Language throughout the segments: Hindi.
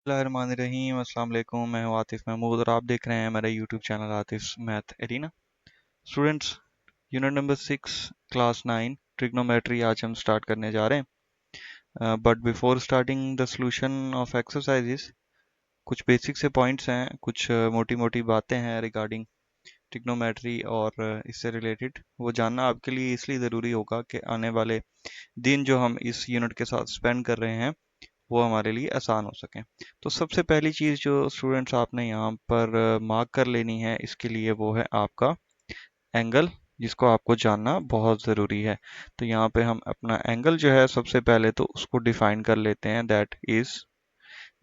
बिस्मिल्लाहिर्रहमानिर्रहीम। अस्सलाम वालेकुम। मैं हूं आतिफ महमूद और आप देख रहे हैं मेरा YouTube channel Atif math arena. Students, unit number 6 class 9 trigonometry आज हम स्टार्ट करने जा रहे हैं। But before starting the solution of exercises, कुछ बेसिक से पॉइंट्स हैं, कुछ मोटी मोटी बातें हैं रिगार्डिंग ट्रिग्नोमेट्री और इससे रिलेटेड वो जानना आपके लिए इसलिए ज़रूरी होगा कि आने वाले दिन जो हम इस यूनिट के साथ स्पेंड कर रहे हैं वो हमारे लिए आसान हो सके। तो सबसे पहली चीज़ जो स्टूडेंट्स आपने यहाँ पर मार्क कर लेनी है इसके लिए वो है आपका एंगल, जिसको आपको जानना बहुत ज़रूरी है। तो यहाँ पे हम अपना एंगल जो है सबसे पहले तो उसको डिफाइन कर लेते हैं, that is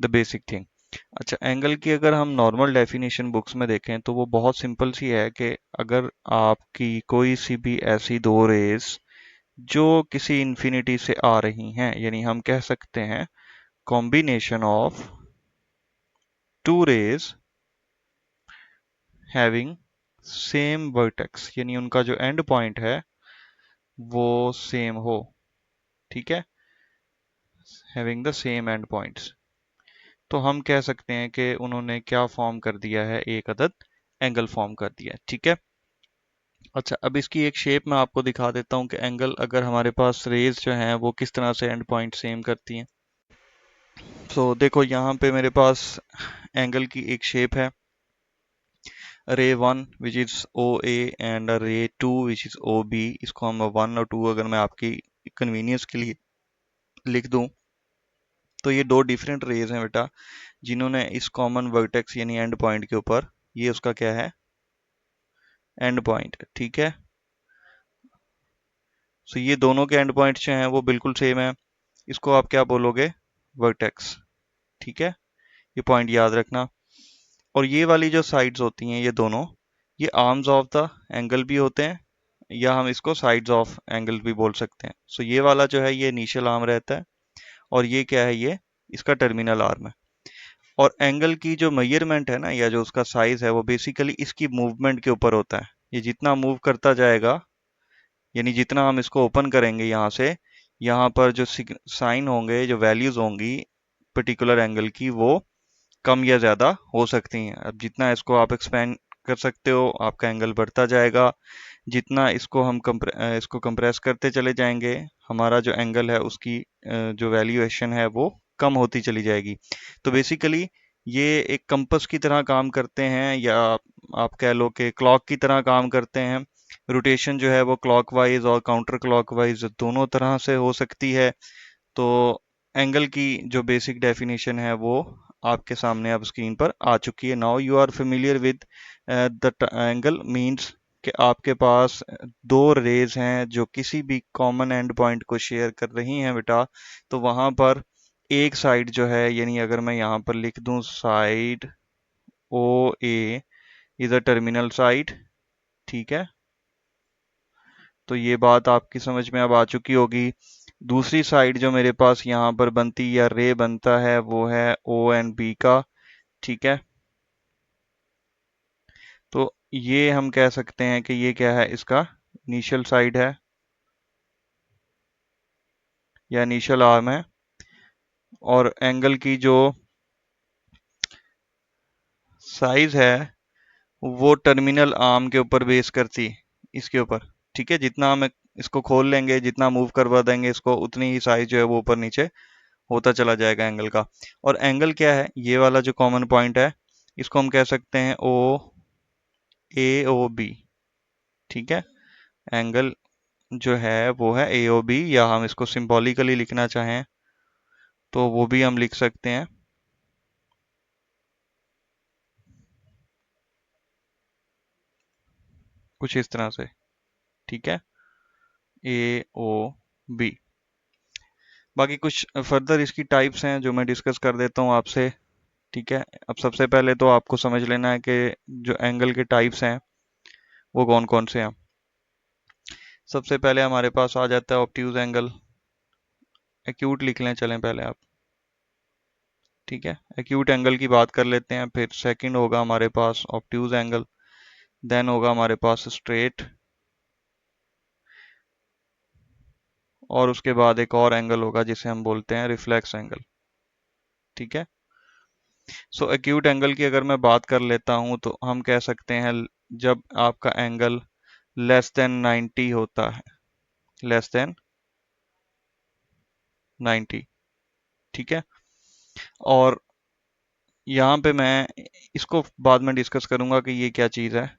the basic thing. अच्छा, एंगल की अगर हम नॉर्मल डेफिनेशन बुक्स में देखें तो वो बहुत सिंपल सी है कि अगर आपकी कोई सी भी ऐसी दो रेज जो किसी इंफिनिटी से आ रही हैं, यानी हम कह सकते हैं combination of two rays having same vertex, यानी उनका जो एंड पॉइंट है वो सेम हो, ठीक है, having the same end points, तो हम कह सकते हैं कि उन्होंने क्या फॉर्म कर दिया है, एक अदद एंगल फॉर्म कर दिया है, ठीक है। अच्छा, अब इसकी एक शेप मैं आपको दिखा देता हूँ कि एंगल अगर हमारे पास रेज जो हैं वो किस तरह से एंड पॉइंट सेम करती हैं। तो देखो यहाँ पे मेरे पास एंगल की एक शेप है, रे 1 which is O A and रे 2 विच इज ओ बी। इसको हम 1 और 2 अगर मैं आपकी कन्वीनियंस के लिए लिख दूं तो ये दो डिफरेंट रेज हैं बेटा, जिन्होंने इस कॉमन वर्टेक्स यानी एंड पॉइंट के ऊपर, ये उसका क्या है, एंड पॉइंट, ठीक है। सो ये दोनों के एंड पॉइंट्स जो हैं वो बिल्कुल सेम है, इसको आप क्या बोलोगे, वर्टेक्स, ठीक है। ये पॉइंट याद रखना। और ये वाली जो साइड्स होती हैं ये दोनों, ये आर्म्स ऑफ द एंगल भी होते हैं, या हम इसको साइड्स ऑफ एंगल भी बोल सकते हैं। सो ये वाला जो है ये इनिशियल आर्म रहता है और ये क्या है, ये इसका टर्मिनल आर्म है। और एंगल की जो मेजरमेंट है ना, या जो उसका साइज है, वो बेसिकली इसकी मूवमेंट के ऊपर होता है। ये जितना मूव करता जाएगा, यानी जितना हम इसको ओपन करेंगे यहाँ से, यहाँ पर जो साइन होंगे, जो वैल्यूज होंगी पर्टिकुलर एंगल की, वो कम या ज़्यादा हो सकती हैं। अब जितना इसको आप एक्सपेंड कर सकते हो आपका एंगल बढ़ता जाएगा, जितना इसको हम इसको कंप्रेस करते चले जाएंगे, हमारा जो एंगल है उसकी जो वैल्यूएशन है वो कम होती चली जाएगी। तो बेसिकली ये एक कंपस की तरह काम करते हैं, या आप कह लो कि क्लॉक की तरह काम करते हैं। रोटेशन जो है वो क्लॉकवाइज और काउंटर क्लॉकवाइज दोनों तरह से हो सकती है। तो एंगल की जो बेसिक डेफिनेशन है वो आपके सामने अब स्क्रीन पर आ चुकी है। Now you are familiar with the angle means कि आपके पास दो रेज हैं जो किसी भी कॉमन एंड पॉइंट को शेयर कर रही हैं बेटा। तो वहां पर एक साइड जो है, यानी अगर मैं यहाँ पर लिख दूं side O A is a terminal side, ठीक है। तो ये बात आपकी समझ में अब आ चुकी होगी। दूसरी साइड जो मेरे पास यहाँ पर बनती या रे बनता है वो है ओ एंड बी का, ठीक है। तो ये हम कह सकते हैं कि ये क्या है, इसका इनिशियल साइड है या इनिशियल आर्म है। और एंगल की जो साइज है वो टर्मिनल आर्म के ऊपर बेस करती, इसके ऊपर, ठीक है। जितना हम इसको खोल लेंगे, जितना मूव करवा देंगे इसको, उतनी ही साइज जो है वो ऊपर नीचे होता चला जाएगा एंगल का। और एंगल क्या है, ये वाला जो कॉमन पॉइंट है इसको हम कह सकते हैं ओ ए ओ बी, ठीक है। एंगल जो है वो है ए ओ बी, या हम इसको सिंबॉलिकली लिखना चाहें तो वो भी हम लिख सकते हैं कुछ इस तरह से, ठीक है, ए ओ बी। बाकी कुछ फर्दर इसकी टाइप्स हैं जो मैं डिस्कस कर देता हूँ आपसे, ठीक है। अब सबसे पहले तो आपको समझ लेना है कि जो एंगल के टाइप्स हैं वो कौन कौन से हैं। सबसे पहले हमारे पास आ जाता है ऑब्ट्यूज एंगल। एक्यूट लिख लें चलें पहले आप, ठीक है। एक्यूट एंगल की बात कर लेते हैं, फिर सेकंड होगा हमारे पास ऑब्ट्यूज एंगल, देन होगा हमारे पास स्ट्रेट, और उसके बाद एक और एंगल होगा जिसे हम बोलते हैं रिफ्लेक्स एंगल, ठीक है। सो एक्यूट एंगल की अगर मैं बात कर लेता हूं तो हम कह सकते हैं जब आपका एंगल लेस देन 90 होता है, लेस देन 90, ठीक है। और यहाँ पे मैं इसको बाद में डिस्कस करूंगा कि ये क्या चीज़ है।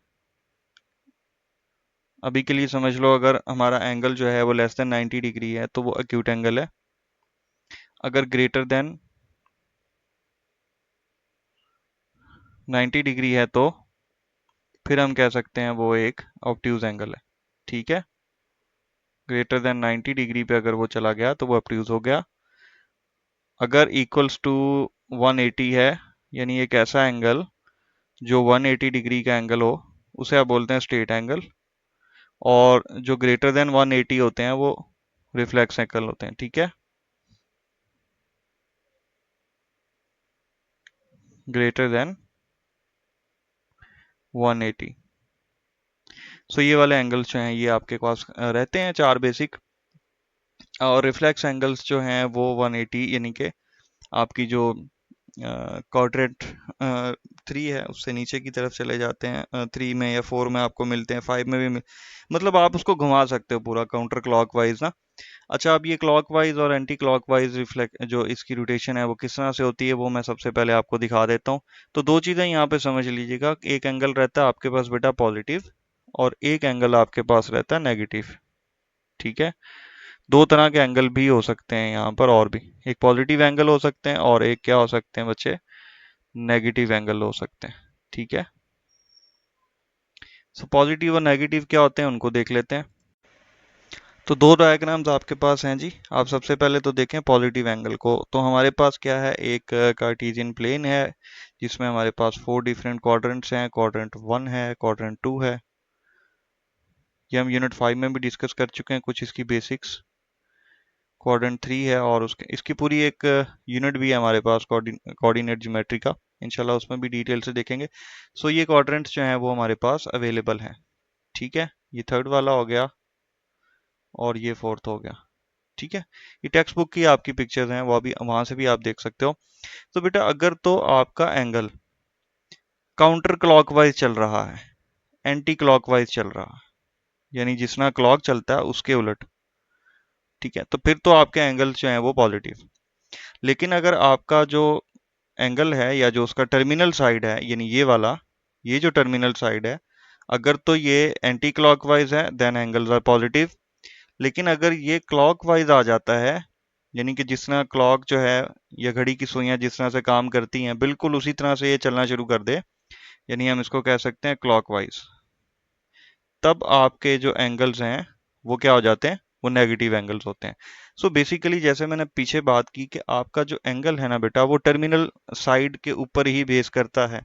अभी के लिए समझ लो, अगर हमारा एंगल जो है वो लेस देन 90 डिग्री है तो वो एक्यूट एंगल है। अगर ग्रेटर देन 90 डिग्री है तो फिर हम कह सकते हैं वो एक ऑब्ट्यूज एंगल है, ठीक है। ग्रेटर देन 90 डिग्री पे अगर वो चला गया तो वो ऑब्ट्यूज हो गया। अगर इक्वल्स टू 180 है, यानी एक ऐसा एंगल जो 180 डिग्री का एंगल हो, उसे आप बोलते हैं स्ट्रेट एंगल। और जो ग्रेटर देन 180 होते हैं वो रिफ्लेक्स एंगल होते हैं, ठीक है। Greater than 180। सो ये वाले एंगल्स जो हैं ये आपके पास रहते हैं, चार बेसिक। और रिफ्लेक्स एंगल्स जो हैं वो 180, यानी कि आपकी जो क्वाड्रेंट 3 है उससे नीचे की तरफ चले जाते हैं। 3 में या 4 में आपको मिलते हैं, 5 में भी मतलब आप उसको घुमा सकते हो पूरा काउंटर क्लॉकवाइज ना। अच्छा, अब ये क्लॉकवाइज और एंटी क्लॉकवाइज रिफ्लेक्ट जो इसकी रोटेशन है वो किस तरह से होती है वो मैं सबसे पहले आपको दिखा देता हूँ। तो दो चीज़ें यहाँ पे समझ लीजिएगा, एक एंगल रहता है आपके पास बेटा पॉजिटिव, और एक एंगल आपके पास रहता है नेगेटिव, ठीक है। दो तरह के एंगल भी हो सकते हैं यहाँ पर, और भी एक पॉजिटिव एंगल हो सकते हैं और एक क्या हो सकते हैं बच्चे, नेगेटिव एंगल हो सकते हैं, ठीक है। सो पॉजिटिव और नेगेटिव क्या होते हैं उनको देख लेते हैं। तो दो डायग्राम्स आपके पास हैं जी। आप सबसे पहले तो देखें पॉजिटिव एंगल को। तो हमारे पास क्या है, एक कार्टेशियन प्लेन है जिसमें हमारे पास 4 डिफरेंट क्वाड्रेंट्स हैं। क्वाड्रेंट 1 है, क्वाड्रेंट 2 है, ये हम यूनिट 5 में भी डिस्कस कर चुके हैं कुछ इसकी बेसिक्स। क्वाड्रेंट 3 है, और उसके इसकी पूरी एक यूनिट भी है हमारे पास कोऑर्डिनेट ज्योमेट्री का, इंशाल्लाह उसमें भी डिटेल से देखेंगे। सो ये क्वाड्रेंट्स जो हैं वो हमारे पास अवेलेबल हैं, ठीक है। ये थर्ड वाला हो गया और ये फोर्थ हो गया, ठीक है। ये टेक्स्ट बुक की आपकी पिक्चर्स हैं, वो अभी वहां से भी आप देख सकते हो। तो बेटा अगर तो आपका एंगल काउंटर क्लॉकवाइज चल रहा है, एंटी क्लॉकवाइज चल रहा है, यानी जिसना क्लॉक चलता है उसके उलट, ठीक है, तो फिर तो आपके एंगल जो है वो पॉजिटिव। लेकिन अगर आपका जो एंगल है या जो उसका टर्मिनल साइड है, यानी ये वाला, ये जो टर्मिनल साइड है, अगर तो ये एंटी क्लॉकवाइज है देन एंगल्स आर पॉजिटिव। लेकिन अगर ये क्लॉकवाइज आ जाता है, यानी कि जिस तरह क्लॉक जो है या घड़ी की सुइयां जिस तरह से काम करती हैं बिल्कुल उसी तरह से ये चलना शुरू कर दे, यानी हम इसको कह सकते हैं क्लॉकवाइज, तब आपके जो एंगल्स हैं वो क्या हो जाते हैं, वो नेगेटिव एंगल्स होते हैं। सो बेसिकली जैसे मैंने पीछे बात की कि आपका जो एंगल है ना बेटा वो टर्मिनल साइड के ऊपर ही बेस करता है।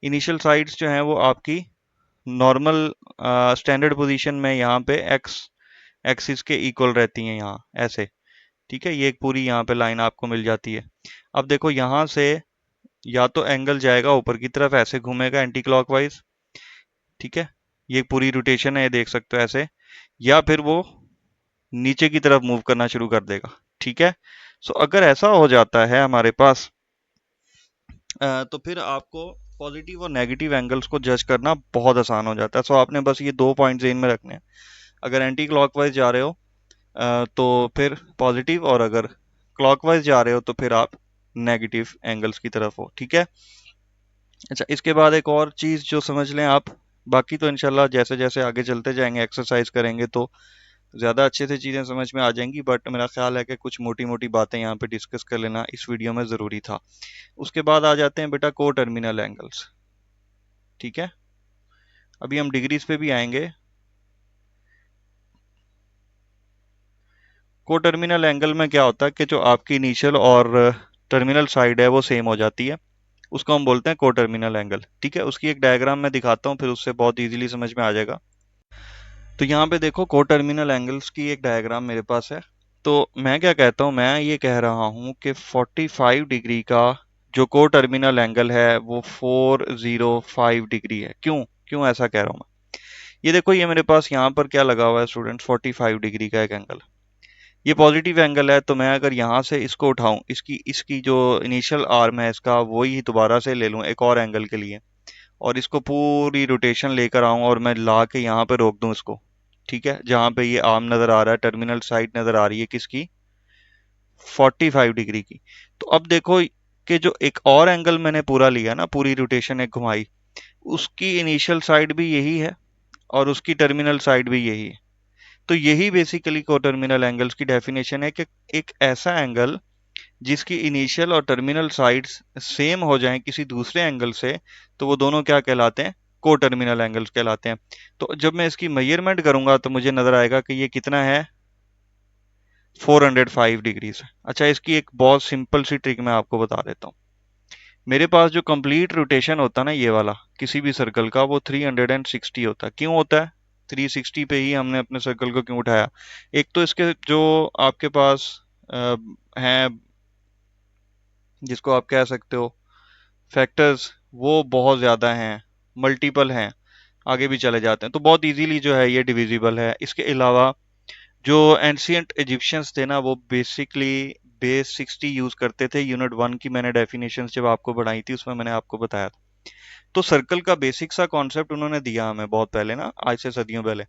इनिशियल साइड्स जो हैं वो आपकी नॉर्मल स्टैंडर्ड पोजीशन में यहाँ पे एक्स एक्सिस के इक्वल रहती हैं, यहाँ ऐसे, ठीक है। ये एक पूरी यहाँ पे लाइन आपको मिल जाती है। अब देखो यहाँ से या तो एंगल जाएगा ऊपर की तरफ, ऐसे घूमेगा एंटी क्लॉकवाइज, ठीक है, ये पूरी रोटेशन है, ये देख सकते हो ऐसे, या फिर वो नीचे की तरफ मूव करना शुरू कर देगा, ठीक है। सो अगर ऐसा हो जाता है हमारे पास तो फिर आपको पॉजिटिव और नेगेटिव एंगल्स को जज करना बहुत आसान हो जाता है। सो आपने बस ये दो पॉइंट जेन में रखने हैं। अगर एंटी क्लॉकवाइज जा रहे हो तो फिर पॉजिटिव, और अगर क्लॉकवाइज जा रहे हो तो फिर आप नेगेटिव एंगल्स की तरफ हो, ठीक है। अच्छा, इसके बाद एक और चीज़ जो समझ लें आप, बाकी तो इंशाल्लाह जैसे जैसे आगे चलते जाएंगे एक्सरसाइज करेंगे तो ज़्यादा अच्छे से चीज़ें समझ में आ जाएंगी, बट मेरा ख्याल है कि कुछ मोटी मोटी बातें यहाँ पे डिस्कस कर लेना इस वीडियो में ज़रूरी था। उसके बाद आ जाते हैं बेटा को टर्मिनल एंगल्स, ठीक है। अभी हम डिग्रीज पे भी आएंगे। को टर्मिनल एंगल में क्या होता है कि जो आपकी इनिशियल और टर्मिनल साइड है वो सेम हो जाती है, उसको हम बोलते हैं को टर्मिनल एंगल, ठीक है। उसकी एक डायग्राम मैं दिखाता हूँ, फिर उससे बहुत इजीली समझ में आ जाएगा। तो यहाँ पे देखो को टर्मिनल एंगल्स की एक डायग्राम मेरे पास है। तो मैं क्या कहता हूँ, मैं ये कह रहा हूँ कि 45 डिग्री का जो को टर्मिनल एंगल है वो 405 डिग्री है। क्यों क्यों ऐसा कह रहा हूँ मैं, ये देखो, ये मेरे पास यहाँ पर क्या लगा हुआ है स्टूडेंट, 45 डिग्री का एक एंगल। ये पॉजिटिव एंगल है, तो मैं अगर यहाँ से इसको उठाऊं, इसकी इसकी जो इनिशियल आर्म है इसका, वही दोबारा से ले लूं एक और एंगल के लिए, और इसको पूरी रोटेशन लेकर आऊं और मैं ला के यहाँ पे रोक दूं इसको, ठीक है, जहां पे ये आर्म नजर आ रहा है, टर्मिनल साइड नजर आ रही है किसकी, 45 डिग्री की। तो अब देखो कि जो एक और एंगल मैंने पूरा लिया ना, पूरी रोटेशन एक घुमाई, उसकी इनिशियल साइड भी यही है और उसकी टर्मिनल साइड भी यही है। तो यही बेसिकली कोटर्मिनल एंगल्स की डेफिनेशन है कि एक ऐसा एंगल जिसकी इनिशियल और टर्मिनल साइड्स सेम हो जाएं किसी दूसरे एंगल से, तो वो दोनों क्या कहलाते हैं, कोटर्मिनल एंगल्स कहलाते हैं। तो जब मैं इसकी मेजरमेंट करूंगा तो मुझे नजर आएगा कि ये कितना है, 405 डिग्रीज। अच्छा, इसकी एक बहुत सिंपल सी ट्रिक मैं आपको बता देता हूँ। मेरे पास जो कंप्लीट रोटेशन होता है ना, ये वाला किसी भी सर्कल का, वो 360 होता है। क्यों होता है 360 पे ही हमने अपने सर्कल को क्यों उठाया? एक तो इसके जो आपके पास हैं, जिसको आप कह सकते हो फैक्टर्स, वो बहुत ज़्यादा हैं, मल्टीपल हैं, आगे भी चले जाते हैं, तो बहुत इजीली जो है ये डिविजिबल है। इसके अलावा जो एंशियंट इजिप्शियंस थे ना, वो बेसिकली बेस 60 यूज करते थे। यूनिट 1 की मैंने डेफिनेशन जब आपको बढ़ाई थी उसमें मैंने आपको बताया था। तो सर्कल का बेसिक सा कॉन्सेप्ट उन्होंने दिया हमें बहुत पहले ना, आज से सदियों पहले।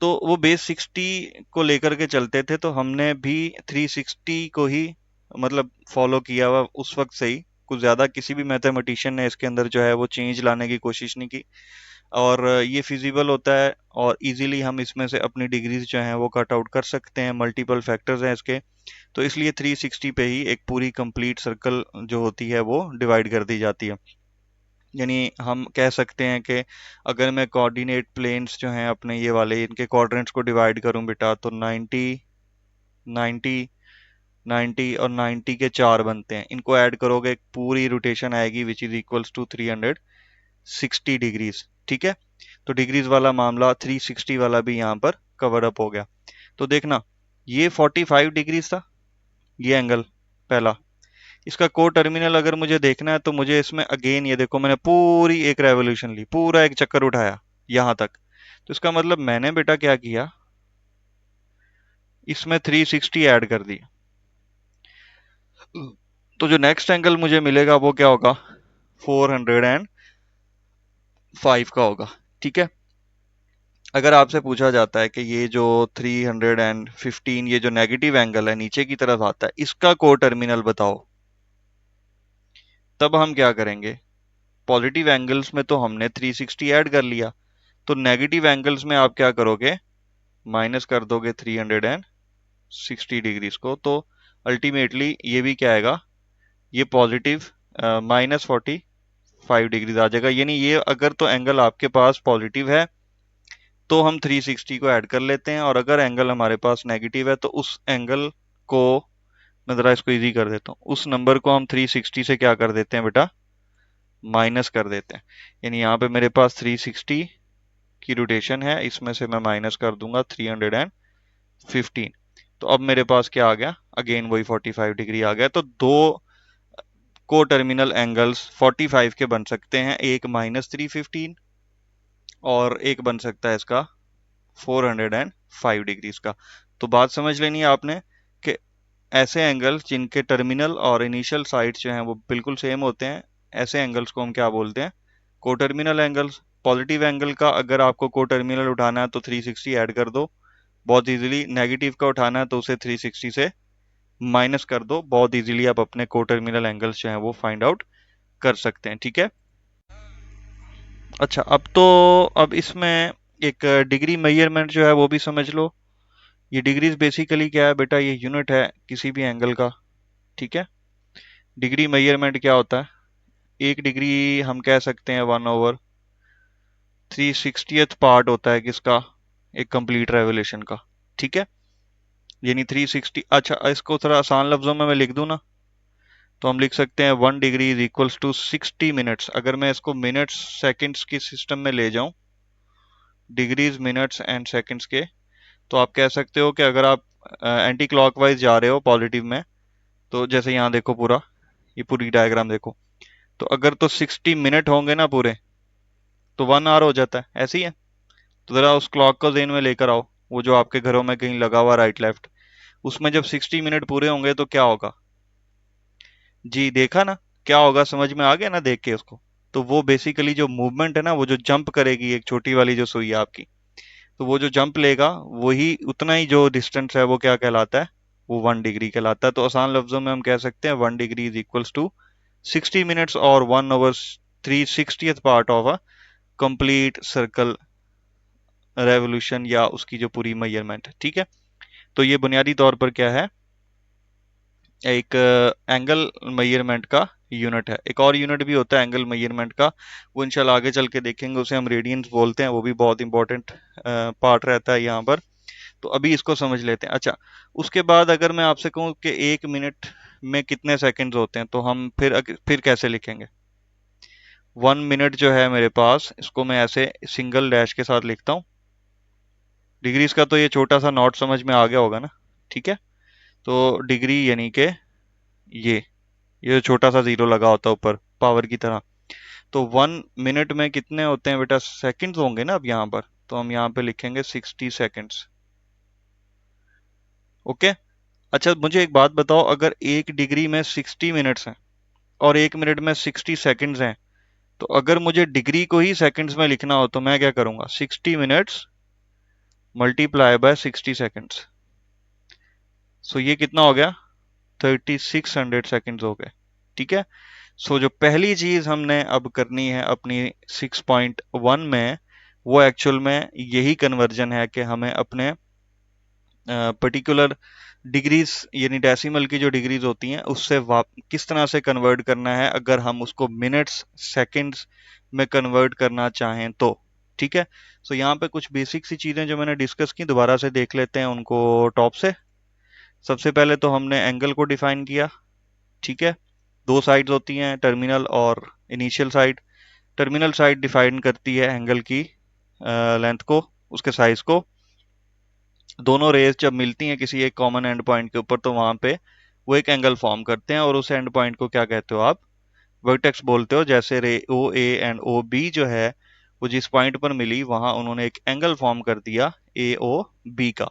तो वो बेस 60 को लेकर के चलते थे, तो हमने भी 360 को ही मतलब फॉलो किया हुआ उस वक्त से ही। कुछ ज्यादा किसी भी मैथमेटिशियन ने इसके अंदर जो है वो चेंज लाने की कोशिश नहीं की, और ये फिजिबल होता है, और इजीली हम इसमें से अपनी डिग्रीज जो हैं वो कट आउट कर सकते हैं। मल्टीपल फैक्टर्स हैं इसके, तो इसलिए 360 पे ही एक पूरी कंप्लीट सर्कल जो होती है वो डिवाइड कर दी जाती है। यानी हम कह सकते हैं कि अगर मैं कोऑर्डिनेट प्लेन्स जो हैं अपने ये वाले, इनके क्वाड्रेंट्स को डिवाइड करूं बेटा, तो 90, 90, 90 और 90 के चार बनते हैं। इनको ऐड करोगे एक पूरी रोटेशन आएगी which is equals to 360 degrees. ठीक है, तो डिग्रीज वाला मामला 360 वाला भी यहाँ पर कवर अप हो गया। तो देखना, ये 45 डिग्रीज था, ये एंगल पहला। इसका को टर्मिनल अगर मुझे देखना है तो मुझे इसमें अगेन ये देखो, मैंने पूरी एक रेवोल्यूशन ली, पूरा एक चक्कर उठाया यहां तक। तो इसका मतलब मैंने बेटा क्या किया, इसमें 360 ऐड कर दी। तो जो नेक्स्ट एंगल मुझे मिलेगा वो क्या होगा, 405 का होगा। ठीक है, अगर आपसे पूछा जाता है कि ये जो 315, ये जो नेगेटिव एंगल है नीचे की तरफ आता है, इसका को टर्मिनल बताओ, तब हम क्या करेंगे? पॉजिटिव एंगल्स में तो हमने 360 ऐड कर लिया, तो नेगेटिव एंगल्स में आप क्या करोगे, माइनस कर दोगे 360 डिग्रीज को। तो अल्टीमेटली ये भी क्या आएगा, ये पॉजिटिव -45 डिग्रीज आ जाएगा। यानी ये अगर तो एंगल आपके पास पॉजिटिव है तो हम 360 को ऐड कर लेते हैं, और अगर एंगल हमारे पास नेगेटिव है तो उस एंगल को, मैं जरा इसको इजी कर देता हूँ, उस नंबर को हम 360 से क्या कर देते हैं बेटा, माइनस कर देते हैं। यानी यहाँ पे मेरे पास 360 की रोटेशन है, इसमें से मैं माइनस कर दूंगा 315। तो अब मेरे पास क्या आ गया, अगेन वही 45 डिग्री आ गया। तो दो को टर्मिनल एंगल्स 45 के बन सकते हैं, एक -315 और एक बन सकता है इसका 405 डिग्रीज का। तो बात समझ लेनी है आपने कि ऐसे एंगल्स जिनके टर्मिनल और इनिशियल साइड्स जो हैं वो बिल्कुल सेम होते हैं, ऐसे एंगल्स को हम क्या बोलते हैं, कोटर्मिनल एंगल्स। पॉजिटिव एंगल का अगर आपको कोटर्मिनल उठाना है तो 360 ऐड कर दो बहुत इजीली, नेगेटिव का उठाना है तो उसे 360 से माइनस कर दो बहुत इजीली, आप अपने कोटर्मिनल एंगल्स जो हैं वो फाइंड आउट कर सकते हैं। ठीक है, अच्छा अब तो, अब इसमें एक डिग्री मेजरमेंट जो है वो भी समझ लो। ये डिग्रीज बेसिकली क्या है बेटा, ये यूनिट है किसी भी एंगल का। ठीक है, डिग्री मेजरमेंट क्या होता है, एक डिग्री हम कह सकते हैं 1/360th पार्ट होता है किसका, एक कंप्लीट रेवोल्यूशन का। ठीक है, यानी 360, अच्छा इसको थोड़ा आसान लफ्जों में मैं लिख दूं ना, तो हम लिख सकते हैं 1 degree is equals to 60 minutes. अगर मैं इसको मिनट्स सेकंड्स की सिस्टम में ले जाऊं, डिग्रीज मिनट्स एंड सेकंड्स के, तो आप कह सकते हो कि अगर आप एंटी क्लॉकवाइज जा रहे हो पॉजिटिव में, तो जैसे यहाँ देखो पूरा, ये पूरी डायग्राम देखो, तो अगर तो 60 मिनट होंगे ना पूरे, तो 1 आवर हो जाता है, ऐसे ही है। तो जरा उस क्लॉक को जेन में लेकर आओ, वो जो आपके घरों में कहीं लगा हुआ राइट लेफ्ट, उसमें जब 60 मिनट पूरे होंगे तो क्या होगा? जी देखा ना, क्या होगा, समझ में आ गया ना देख के उसको? तो वो बेसिकली जो मूवमेंट है ना, वो जो जंप करेगी एक छोटी वाली जो सुई है आपकी, तो वो जो जंप लेगा वही उतना ही जो डिस्टेंस है वो क्या कहलाता है? वो 1 डिग्री कहलाता है। तो आसान लफ्जों में हम कह सकते हैं 1 degree is equals to 60 minutes और 1/360th part of a complete circle revolution, या उसकी जो पूरी मेजरमेंट है। ठीक है, तो ये बुनियादी तौर पर क्या है? एक एंगल मेजरमेंट का यूनिट है। एक और यूनिट भी होता है एंगल मेजरमेंट का, वो इंशाल्लाह आगे चल के देखेंगे, उसे हम रेडियंस बोलते हैं। वो भी बहुत इंपॉर्टेंट पार्ट रहता है यहाँ पर। तो अभी इसको समझ लेते हैं। अच्छा, उसके बाद अगर मैं आपसे कहूँ कि 1 मिनट में कितने सेकंड्स होते हैं, तो हम फिर कैसे लिखेंगे? 1 मिनट जो है मेरे पास, इसको मैं ऐसे सिंगल डैश के साथ लिखता हूँ। डिग्रीज का तो ये छोटा सा नॉट समझ में आ गया होगा ना? ठीक है, तो डिग्री यानी कि ये ये छोटा सा जीरो लगा होता है ऊपर पावर की तरह। तो 1 मिनट में कितने होते हैं बेटा? सेकंड्स होंगे ना अब यहाँ पर, तो हम यहाँ पे लिखेंगे 60 सेकंड्स। ओके। अच्छा, मुझे एक बात बताओ, अगर 1 डिग्री में 60 मिनट्स हैं और 1 मिनट में 60 सेकंड्स हैं, तो अगर मुझे डिग्री को ही सेकंड्स में लिखना हो तो मैं क्या करूंगा? 60 मिनट्स मल्टीप्लाई बाय 60 सेकंड्स। सो ये कितना हो गया? 3600 सेकंड्स हो गए। ठीक है। सो जो पहली चीज हमने अब करनी है अपनी 6.1 में, वो एक्चुअल में यही कन्वर्जन है कि हमें अपने पर्टिकुलर डिग्रीज यानी डेसिमल की जो डिग्रीज होती हैं उससे किस तरह से कन्वर्ट करना है, अगर हम उसको मिनट्स सेकंड्स में कन्वर्ट करना चाहें तो। ठीक है। सो यहाँ पे कुछ बेसिक सी चीजें जो मैंने डिस्कस की दोबारा से देख लेते हैं उनको टॉप से। सबसे पहले तो हमने एंगल को डिफाइन किया। ठीक है, दो साइड्स होती हैं, टर्मिनल और initial side. Terminal side define करती है एंगल की लेंथ को, उसके साइज को। दोनों रेज जब मिलती हैं किसी एक कॉमन एंड पॉइंट के ऊपर, तो वहां पे वो एक एंगल फॉर्म करते हैं, और उस एंड पॉइंट को क्या कहते हो आप? वर्टेक्स बोलते हो। जैसे रे ओ ए एंड ओ बी जो है, वो जिस पॉइंट पर मिली वहां उन्होंने एक एंगल फॉर्म कर दिया ए ओ बी का।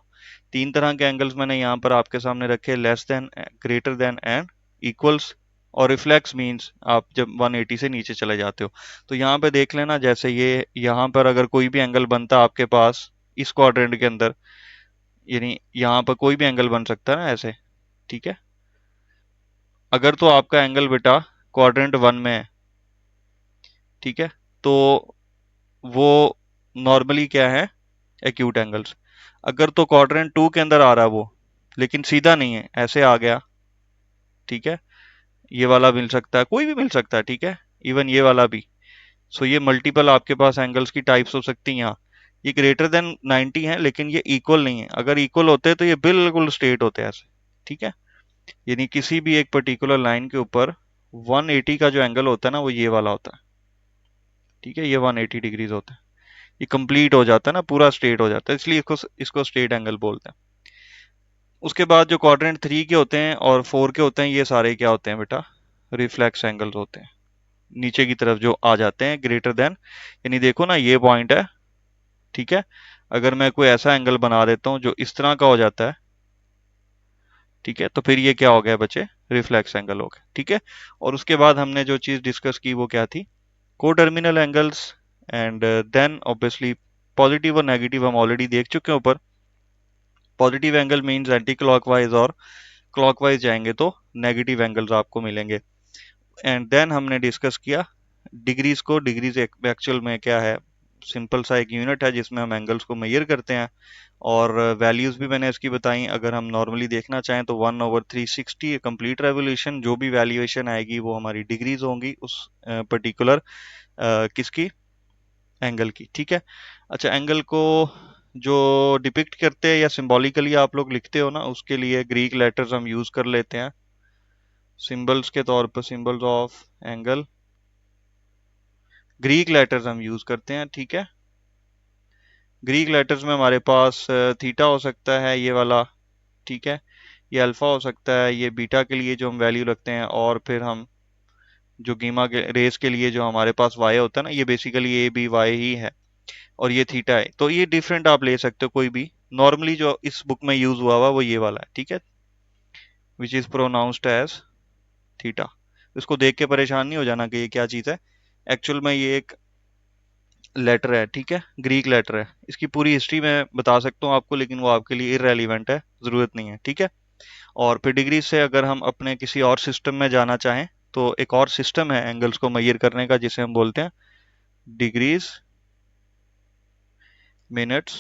तीन तरह के एंगल्स मैंने यहाँ पर आपके सामने रखे: less than, greater than and equals. और रिफ्लेक्स मींस आप जब 180 से नीचे चले जाते हो। तो यहाँ पे देख लेना, जैसे ये यहाँ पर अगर कोई भी एंगल बनता आपके पास इस क्वाड्रेंट के अंदर, यानी यहाँ पर कोई भी एंगल बन सकता है ना ऐसे। ठीक है, अगर तो आपका एंगल बेटा क्वाड्रेंट 1 में है, ठीक है, तो वो नॉर्मली क्या है? Acute angles. अगर तो क्वाड्रेंट 2 के अंदर आ रहा है वो, लेकिन सीधा नहीं है, ऐसे आ गया, ठीक है, ये वाला मिल सकता है, कोई भी मिल सकता है, ठीक है, इवन ये वाला भी। सो ये मल्टीपल आपके पास एंगल्स की टाइप्स हो सकती हैं यहाँ। ये ग्रेटर देन 90 है, लेकिन ये इक्वल नहीं है। अगर इक्वल होते तो ये बिल्कुल स्ट्रेट होते हैं ऐसे। ठीक है, यानी किसी भी एक पर्टिकुलर लाइन के ऊपर 180 का जो एंगल होता है ना, वो ये वाला होता है। ठीक है, ये 180 डिग्रीज होता है। ये कंप्लीट हो जाता है ना, पूरा स्ट्रेट हो जाता है, इसलिए इसको इसको स्ट्रेट एंगल बोलते हैं। उसके बाद जो क्वाड्रेंट 3 के होते हैं और 4 के होते हैं, ये सारे क्या होते हैं बेटा? रिफ्लेक्स एंगल्स होते हैं, नीचे की तरफ जो आ जाते हैं ग्रेटर देन। यानी देखो ना, ये पॉइंट है, ठीक है, अगर मैं कोई ऐसा एंगल बना देता हूँ जो इस तरह का हो जाता है, ठीक है, तो फिर ये क्या हो गया बच्चे? रिफ्लेक्स एंगल हो गया। ठीक है, और उसके बाद हमने जो चीज डिस्कस की वो क्या थी? Coterminal angles. And then obviously positive और नेगेटिव हम ऑलरेडी देख चुके हैं ऊपर। Positive angle means anti clockwise, और क्लॉकवाइज जाएंगे तो नेगेटिव एंगल्स आपको मिलेंगे। एंड देन हमने डिस्कस किया डिग्रीज को। डिग्रीज एक्चुअल में क्या है? सिंपल सा एक यूनिट है जिसमें हम एंगल्स को मेजर करते हैं। और वैल्यूज भी मैंने इसकी बताई। अगर हम नॉर्मली देखना चाहें तो 1/360 कंप्लीट रेवोल्यूशन, जो भी वैल्यूएशन आएगी वो हमारी डिग्रीज होंगी उस पर्टिकुलर किसकी? एंगल की। ठीक है। अच्छा, एंगल को जो डिपिक्ट करते हैं या सिंबॉलिकली आप लोग लिखते हो ना, उसके लिए ग्रीक लेटर्स हम यूज कर लेते हैं सिंबल्स के तौर पर। Symbols of angle, Greek letters हम यूज करते हैं। ठीक है, ग्रीक लेटर्स में हमारे पास थीटा हो सकता है, ये वाला, ठीक है, ये अल्फा हो सकता है, ये बीटा के लिए जो हम वैल्यू रखते हैं, और फिर हम जो गीमा के रेस के लिए जो हमारे पास वाई होता है ना, ये बेसिकली ए बी वाई ही है, और ये थीटा है। तो ये डिफरेंट आप ले सकते हो कोई भी, नॉर्मली जो इस बुक में यूज हुआ हुआ वो ये वाला है, ठीक है, which is pronounced as theta. इसको देख के परेशान नहीं हो जाना कि ये क्या चीज है। एक्चुअल में ये एक लेटर है, ठीक है, ग्रीक लेटर है। इसकी पूरी हिस्ट्री मैं बता सकता हूँ आपको, लेकिन वो आपके लिए इररेलीवेंट है, जरूरत नहीं है, ठीक है। और पेडिग्री से अगर हम अपने किसी और सिस्टम में जाना चाहें तो एक और सिस्टम है एंगल्स को मेजर करने का, जिसे हम बोलते हैं डिग्रीज, मिनट्स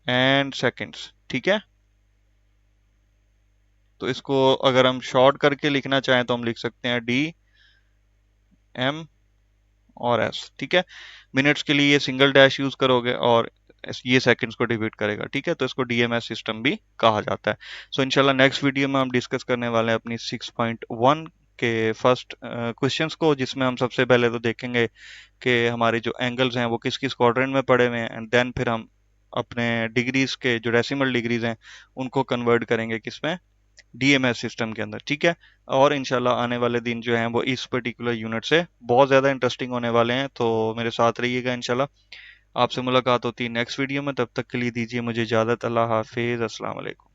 एंड सेकंड्स, ठीक है। तो इसको अगर हम शॉर्ट करके लिखना चाहें तो हम लिख सकते हैं डी एम और एस, ठीक है। मिनट्स के लिए ये सिंगल डैश यूज करोगे और ये सेकंड्स को डिवाइड करेगा, ठीक है। तो इसको डीएमएस सिस्टम भी कहा जाता है। सो इंशाल्लाह नेक्स्ट वीडियो में हम डिस्कस करने वाले हैं अपनी 6.1 के फर्स्ट क्वेश्चंस को, जिसमें हम सबसे पहले तो देखेंगे कि हमारे जो एंगल्स हैं वो किस किस क्वाड्रेंट में पड़े हुए हैं, एंड देन फिर हम अपने डिग्रीज के जो डेसिमल डिग्रीज हैं उनको कन्वर्ट करेंगे किसमें, डीएमएस सिस्टम के अंदर, ठीक है। और इंशाल्लाह आने वाले दिन जो हैं वो इस पर्टिकुलर यूनिट से बहुत ज़्यादा इंटरेस्टिंग होने वाले हैं, तो मेरे साथ रहिएगा इंशाल्लाह। आपसे मुलाकात होती है नेक्स्ट वीडियो में, तब तक के लिए दीजिए मुझे इजाज़त। अल्लाह हाफिज़, अस्सलाम वालेकुम।